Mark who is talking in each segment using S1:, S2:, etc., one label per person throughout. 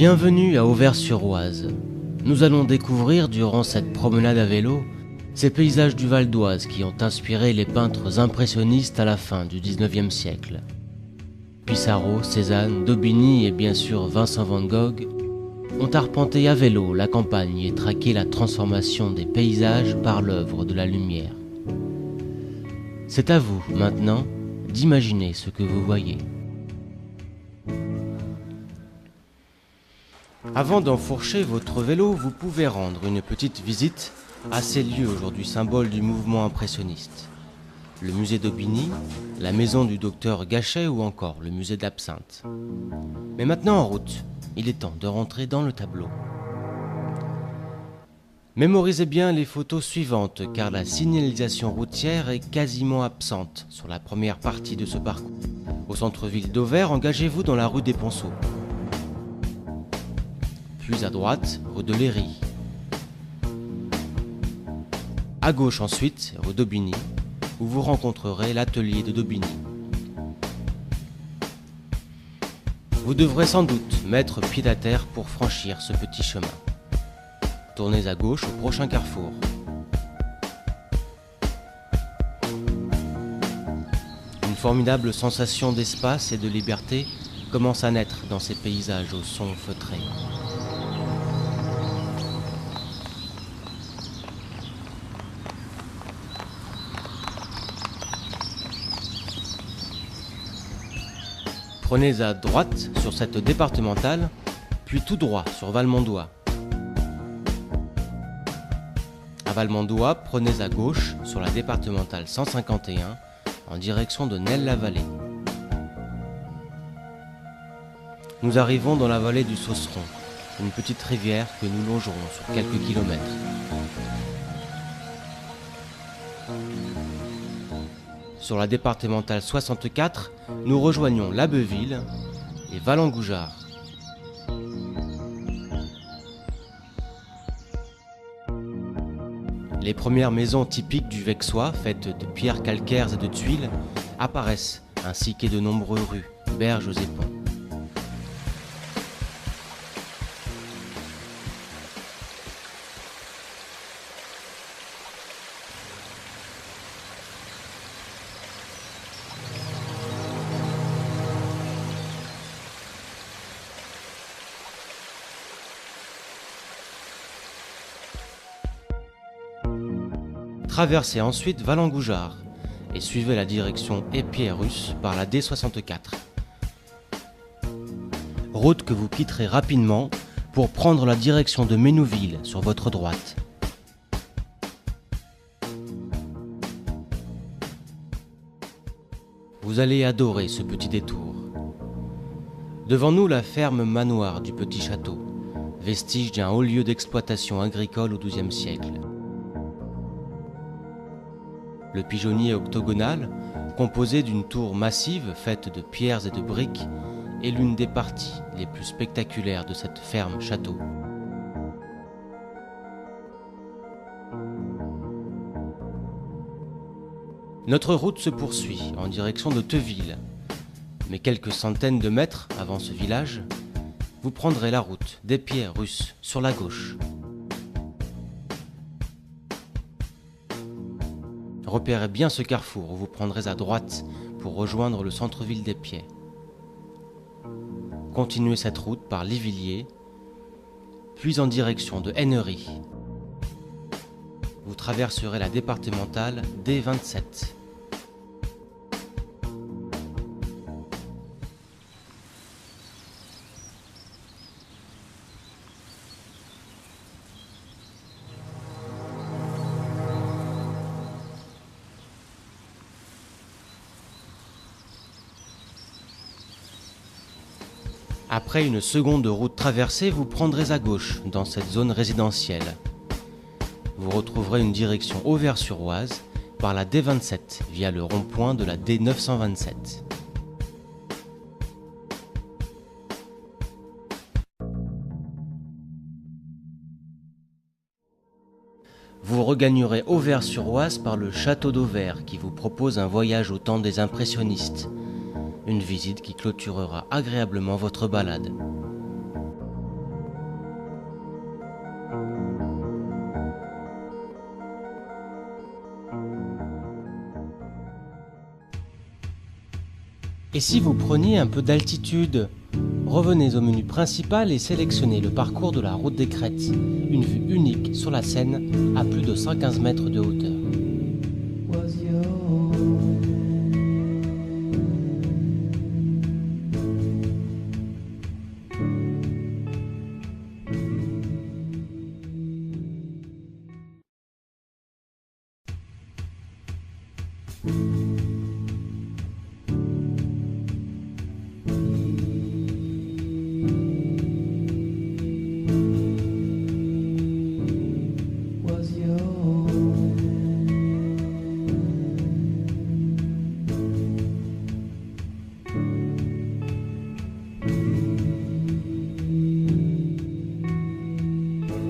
S1: Bienvenue à Auvers-sur-Oise. Nous allons découvrir durant cette promenade à vélo ces paysages du Val d'Oise qui ont inspiré les peintres impressionnistes à la fin du XIXe siècle. Pissarro, Cézanne, Daubigny et bien sûr Vincent van Gogh ont arpenté à vélo la campagne et traqué la transformation des paysages par l'œuvre de la lumière. C'est à vous, maintenant, d'imaginer ce que vous voyez. Avant d'enfourcher votre vélo, vous pouvez rendre une petite visite à ces lieux aujourd'hui symboles du mouvement impressionniste. Le musée d'Aubigny, la maison du docteur Gachet ou encore le musée d'Absinthe. Mais maintenant en route, il est temps de rentrer dans le tableau. Mémorisez bien les photos suivantes car la signalisation routière est quasiment absente sur la première partie de ce parcours. Au centre-ville d'Auvers, engagez-vous dans la rue des Ponceaux. Puis à droite, rue de Léry. À gauche ensuite, rue d'Aubigny, où vous rencontrerez l'atelier de Daubigny. Vous devrez sans doute mettre pied à terre pour franchir ce petit chemin. Tournez à gauche au prochain carrefour. Une formidable sensation d'espace et de liberté commence à naître dans ces paysages au son feutré. Prenez à droite sur cette départementale, puis tout droit sur Valmondois. À Valmondois, prenez à gauche sur la départementale 151 en direction de Nesles-la-Vallée. Nous arrivons dans la vallée du Sausseron, une petite rivière que nous longerons sur quelques kilomètres. Sur la départementale 64, nous rejoignons l'Abbeville et Vallengoujard. Les premières maisons typiques du Vexois, faites de pierres calcaires et de tuiles, apparaissent, ainsi que de nombreuses rues, berges et ponts. Traversez ensuite Vallengoujard et suivez la direction Épied-Russe par la D64. Route que vous quitterez rapidement pour prendre la direction de Ménouville sur votre droite. Vous allez adorer ce petit détour. Devant nous, la ferme manoir du Petit Château, vestige d'un haut lieu d'exploitation agricole au XIIe siècle. Le pigeonnier octogonal, composé d'une tour massive faite de pierres et de briques, est l'une des parties les plus spectaculaires de cette ferme-château. Notre route se poursuit en direction de Theuville, mais quelques centaines de mètres avant ce village, vous prendrez la route d'Épied-Russe sur la gauche. Repérez bien ce carrefour où vous prendrez à droite pour rejoindre le centre-ville d'Épied. Continuez cette route par Livilliers, puis en direction de Hennery. Vous traverserez la départementale D27. Après une seconde route traversée, vous prendrez à gauche dans cette zone résidentielle. Vous retrouverez une direction Auvers-sur-Oise par la D27 via le rond-point de la D927. Vous regagnerez Auvers-sur-Oise par le château d'Auvers qui vous propose un voyage au temps des impressionnistes. Une visite qui clôturera agréablement votre balade. Et si vous preniez un peu d'altitude? Revenez au menu principal et sélectionnez le parcours de la route des Crêtes, une vue unique sur la Seine à plus de 115 mètres de hauteur.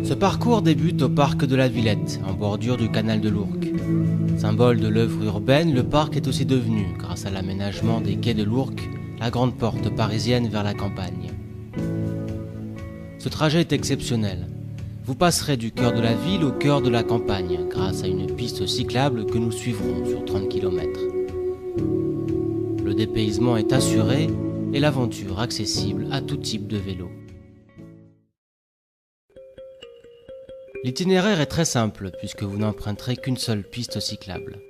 S1: Ce parcours débute au parc de la Villette, en bordure du canal de l'Ourcq. Symbole de l'œuvre urbaine, le parc est aussi devenu, grâce à l'aménagement des quais de l'Ourcq, la grande porte parisienne vers la campagne. Ce trajet est exceptionnel. Vous passerez du cœur de la ville au cœur de la campagne, grâce à une piste cyclable que nous suivrons sur 30 km. Le dépaysement est assuré et l'aventure accessible à tout type de vélo. L'itinéraire est très simple puisque vous n'emprunterez qu'une seule piste cyclable.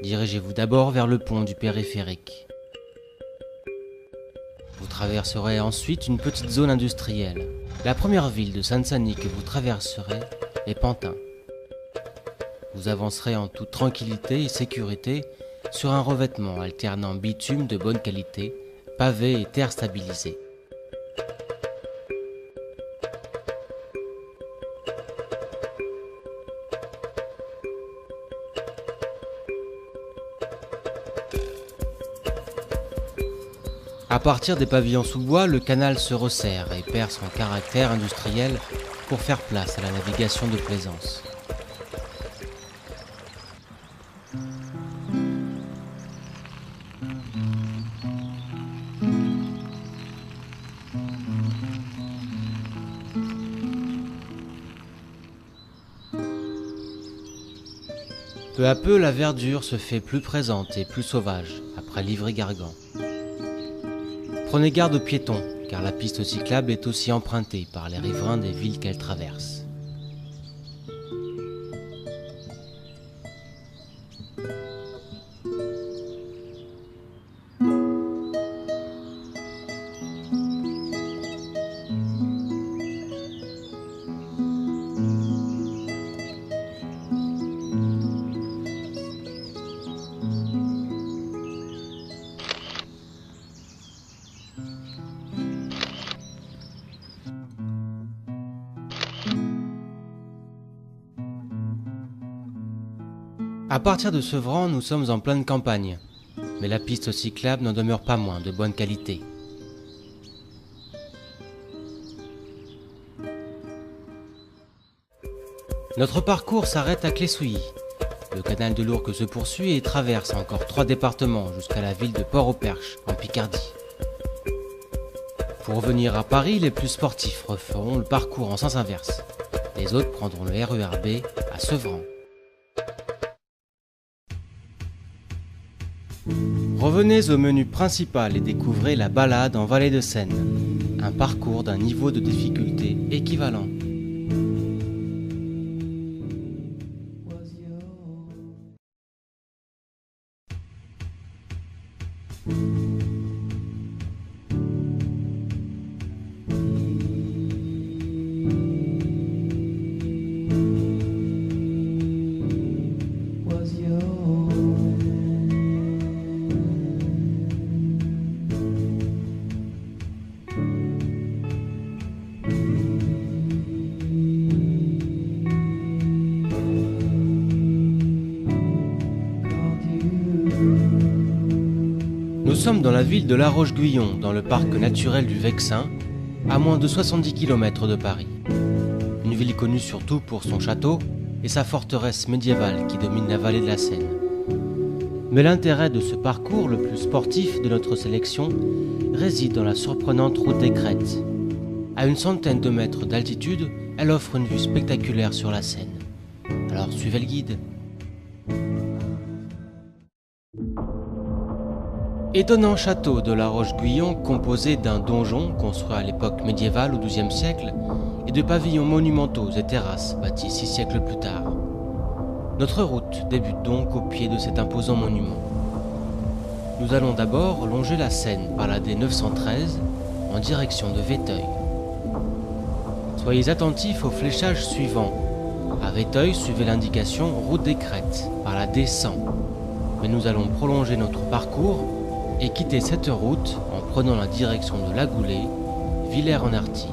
S1: Dirigez-vous d'abord vers le pont du périphérique. Vous traverserez ensuite une petite zone industrielle. La première ville de Seine-Saint-Denis que vous traverserez est Pantin. Vous avancerez en toute tranquillité et sécurité sur un revêtement alternant bitume de bonne qualité, pavé et terre stabilisée. À partir des pavillons sous bois, le canal se resserre et perd son caractère industriel pour faire place à la navigation de plaisance. Peu à peu, la verdure se fait plus présente et plus sauvage après Livry-Gargan. Prenez garde aux piétons, car la piste cyclable est aussi empruntée par les riverains des villes qu'elle traverse. À partir de Sevran, nous sommes en pleine campagne, mais la piste cyclable n'en demeure pas moins de bonne qualité. Notre parcours s'arrête à Clessouilly. Le canal de l'Ourcq se poursuit et traverse encore 3 départements jusqu'à la ville de Port-au-Perche, en Picardie. Pour revenir à Paris, les plus sportifs referont le parcours en sens inverse. Les autres prendront le RER B à Sevran. Revenez au menu principal et découvrez la balade en vallée de Seine, un parcours d'un niveau de difficulté équivalent. sommes dans la ville de La Roche-Guyon, dans le parc naturel du Vexin, à moins de 70 km de Paris. Une ville connue surtout pour son château et sa forteresse médiévale qui domine la vallée de la Seine. Mais l'intérêt de ce parcours le plus sportif de notre sélection réside dans la surprenante route des Crêtes. À une centaine de mètres d'altitude, elle offre une vue spectaculaire sur la Seine. Alors suivez le guide. Étonnant château de La Roche-Guyon composé d'un donjon construit à l'époque médiévale au XIIe siècle et de pavillons monumentaux et terrasses bâtis 6 siècles plus tard. Notre route débute donc au pied de cet imposant monument. Nous allons d'abord longer la Seine par la D913 en direction de Vétheuil. Soyez attentifs au fléchage suivant. À Vétheuil, suivez l'indication route des Crêtes par la D100. Mais nous allons prolonger notre parcours et quitter cette route en prenant la direction de Lagoulet, Villers-en-Arthy.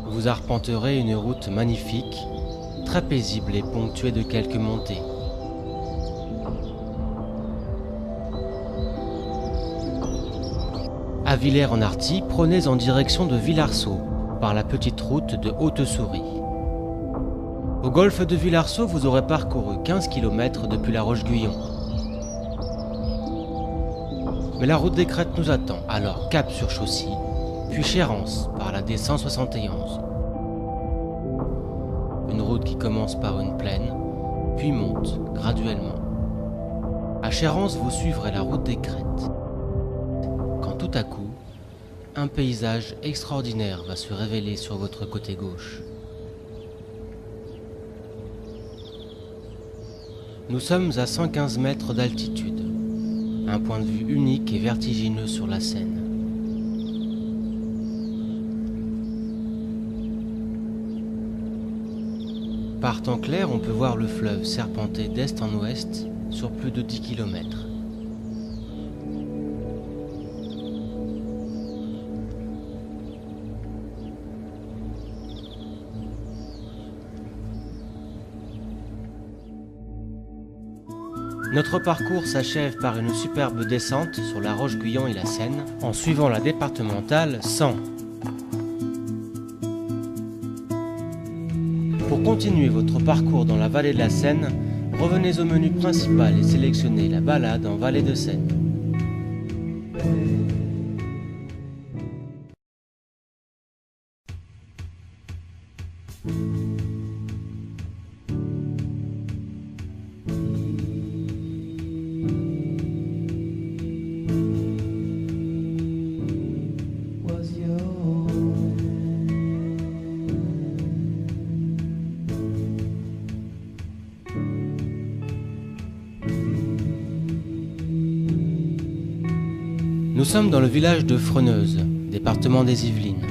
S1: Vous arpenterez une route magnifique, très paisible et ponctuée de quelques montées. À Villers-en-Arthy, prenez en direction de Villarceau, par la petite route de Haute-Souris. Au golfe de Villarceau, vous aurez parcouru 15 km depuis La Roche-Guyon. Mais la route des Crêtes nous attend, alors cap sur Chaussy, puis Chérences par la D171. Une route qui commence par une plaine, puis monte graduellement. À Chérences, vous suivrez la route des Crêtes. Tout à coup, un paysage extraordinaire va se révéler sur votre côté gauche. Nous sommes à 115 mètres d'altitude, un point de vue unique et vertigineux sur la Seine. Par temps clair, on peut voir le fleuve serpenter d'est en ouest sur plus de 10 km. Notre parcours s'achève par une superbe descente sur La Roche-Guyon et la Seine, en suivant la départementale 100. Pour continuer votre parcours dans la vallée de la Seine, revenez au menu principal et sélectionnez la balade en vallée de Seine. Nous sommes dans le village de Freneuse, département des Yvelines,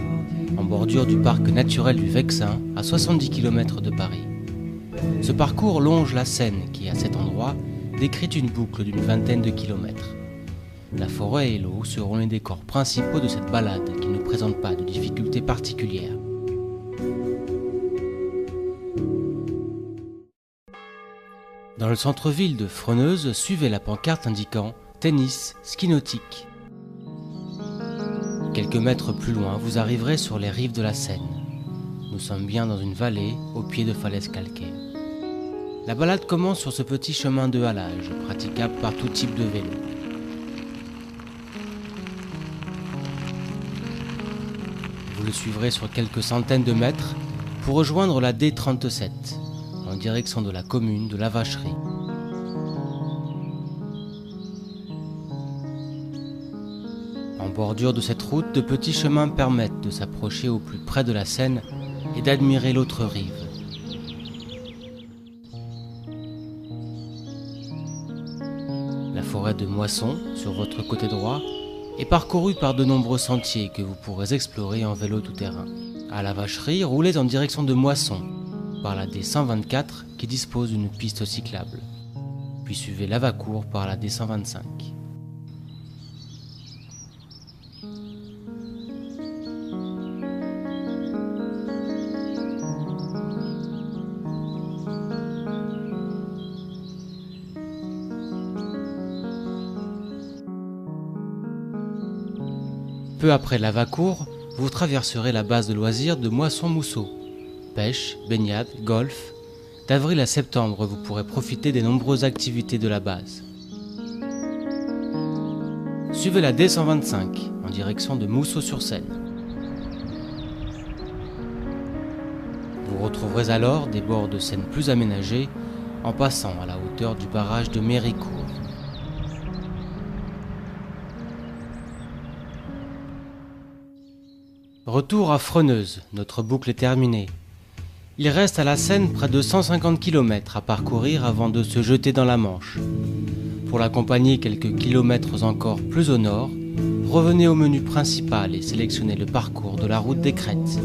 S1: en bordure du parc naturel du Vexin, à 70 km de Paris. Ce parcours longe la Seine qui, à cet endroit, décrit une boucle d'une vingtaine de kilomètres. La forêt et l'eau seront les décors principaux de cette balade qui ne présente pas de difficultés particulières. Dans le centre-ville de Freneuse, suivez la pancarte indiquant « Tennis, ski nautique ». Quelques mètres plus loin, vous arriverez sur les rives de la Seine. Nous sommes bien dans une vallée, au pied de falaises calcaires. La balade commence sur ce petit chemin de halage, praticable par tout type de vélo. Vous le suivrez sur quelques centaines de mètres pour rejoindre la D37, en direction de la commune de La Vacherie. En bordure de cette route, de petits chemins permettent de s'approcher au plus près de la Seine et d'admirer l'autre rive. La forêt de Moisson, sur votre côté droit, est parcourue par de nombreux sentiers que vous pourrez explorer en vélo tout-terrain. À La Vacherie, roulez en direction de Moisson, par la D124 qui dispose d'une piste cyclable. Puis suivez Lavacourt par la D125. Peu après Lavacourt, vous traverserez la base de loisirs de Moisson-Mousseau. Pêche, baignade, golf. D'avril à septembre, vous pourrez profiter des nombreuses activités de la base. Suivez la D125 en direction de Mousseau-sur-Seine. Vous retrouverez alors des bords de Seine plus aménagés en passant à la hauteur du barrage de Méricourt. Retour à Freneuse, notre boucle est terminée. Il reste à la Seine près de 150 km à parcourir avant de se jeter dans la Manche. Pour l'accompagner quelques kilomètres encore plus au nord, revenez au menu principal et sélectionnez le parcours de la route des Crêtes.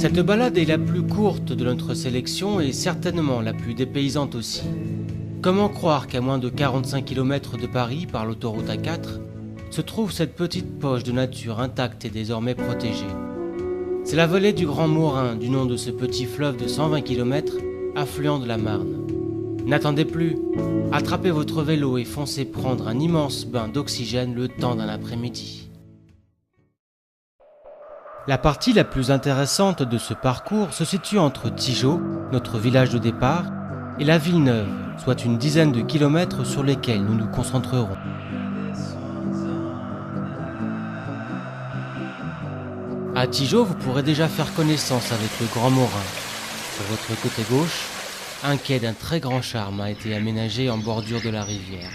S1: Cette balade est la plus courte de notre sélection et certainement la plus dépaysante aussi. Comment croire qu'à moins de 45 km de Paris par l'autoroute A4 se trouve cette petite poche de nature intacte et désormais protégée? C'est la vallée du Grand Morin, du nom de ce petit fleuve de 120 km, affluent de la Marne. N'attendez plus, attrapez votre vélo et foncez prendre un immense bain d'oxygène le temps d'un après-midi. La partie la plus intéressante de ce parcours se situe entre Tigeaux, notre village de départ, et la Villeneuve, soit une dizaine de kilomètres sur lesquels nous nous concentrerons. À Tigeaux, vous pourrez déjà faire connaissance avec le Grand Morin. Sur votre côté gauche, un quai d'un très grand charme a été aménagé en bordure de la rivière.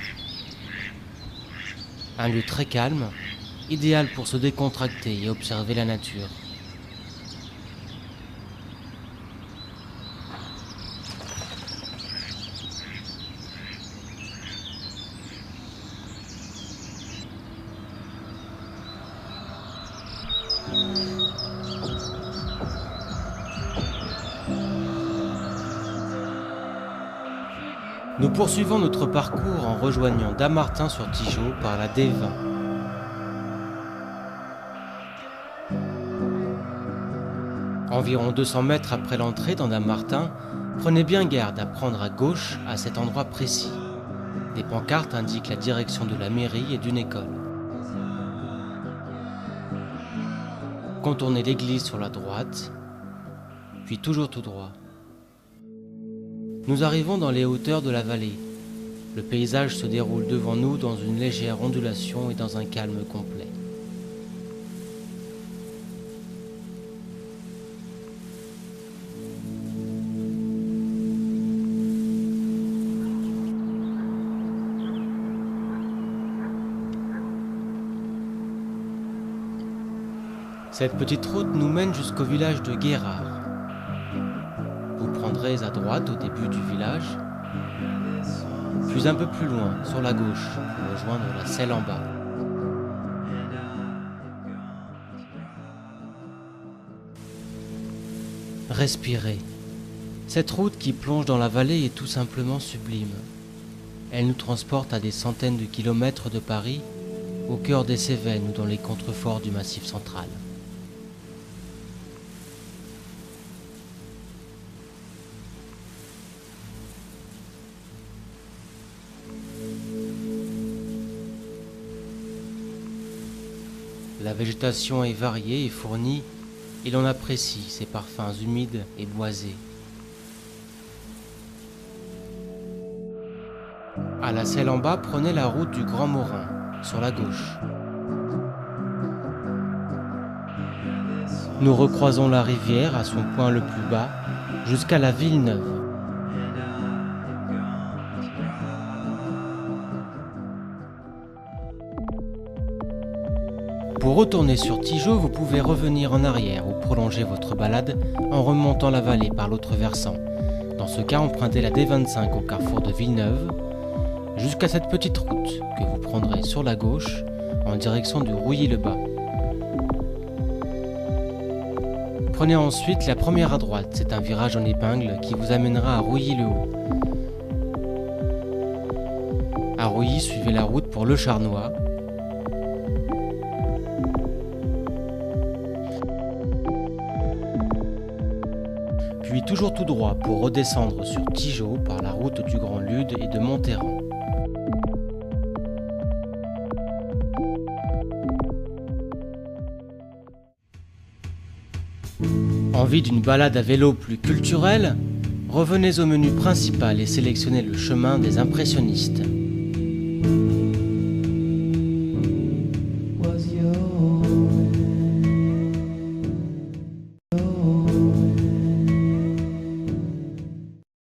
S1: Un lieu très calme, idéal pour se décontracter et observer la nature. Nous poursuivons notre parcours en rejoignant Dammartin-sur-Tigeaux par la D20. Environ 200 mètres après l'entrée dans Dammartin, prenez bien garde à prendre à gauche à cet endroit précis. Des pancartes indiquent la direction de la mairie et d'une école. Contournez l'église sur la droite, puis toujours tout droit. Nous arrivons dans les hauteurs de la vallée. Le paysage se déroule devant nous dans une légère ondulation et dans un calme complet. Cette petite route nous mène jusqu'au village de Guérard. Vous prendrez à droite au début du village, puis un peu plus loin, sur la gauche, pour rejoindre la Selle en bas. Respirez. Cette route qui plonge dans la vallée est tout simplement sublime. Elle nous transporte à des centaines de kilomètres de Paris, au cœur des Cévennes ou dans les contreforts du Massif central. La végétation est variée et fournie, et l'on apprécie ses parfums humides et boisés. À la Selle en bas, prenez la route du Grand Morin, sur la gauche. Nous recroisons la rivière à son point le plus bas, jusqu'à la Villeneuve. Pour retourner sur Tigeot, vous pouvez revenir en arrière ou prolonger votre balade en remontant la vallée par l'autre versant. Dans ce cas, empruntez la D25 au carrefour de Villeneuve jusqu'à cette petite route que vous prendrez sur la gauche en direction de Rouilly-le-Bas. Prenez ensuite la première à droite, c'est un virage en épingle qui vous amènera à Rouilly-le-Haut. À Rouilly, suivez la route pour Le Charnois. Puis toujours tout droit pour redescendre sur Tigeot par la route du Grand Lude et de Monterran. Envie d'une balade à vélo plus culturelle? Revenez au menu principal et sélectionnez le chemin des impressionnistes.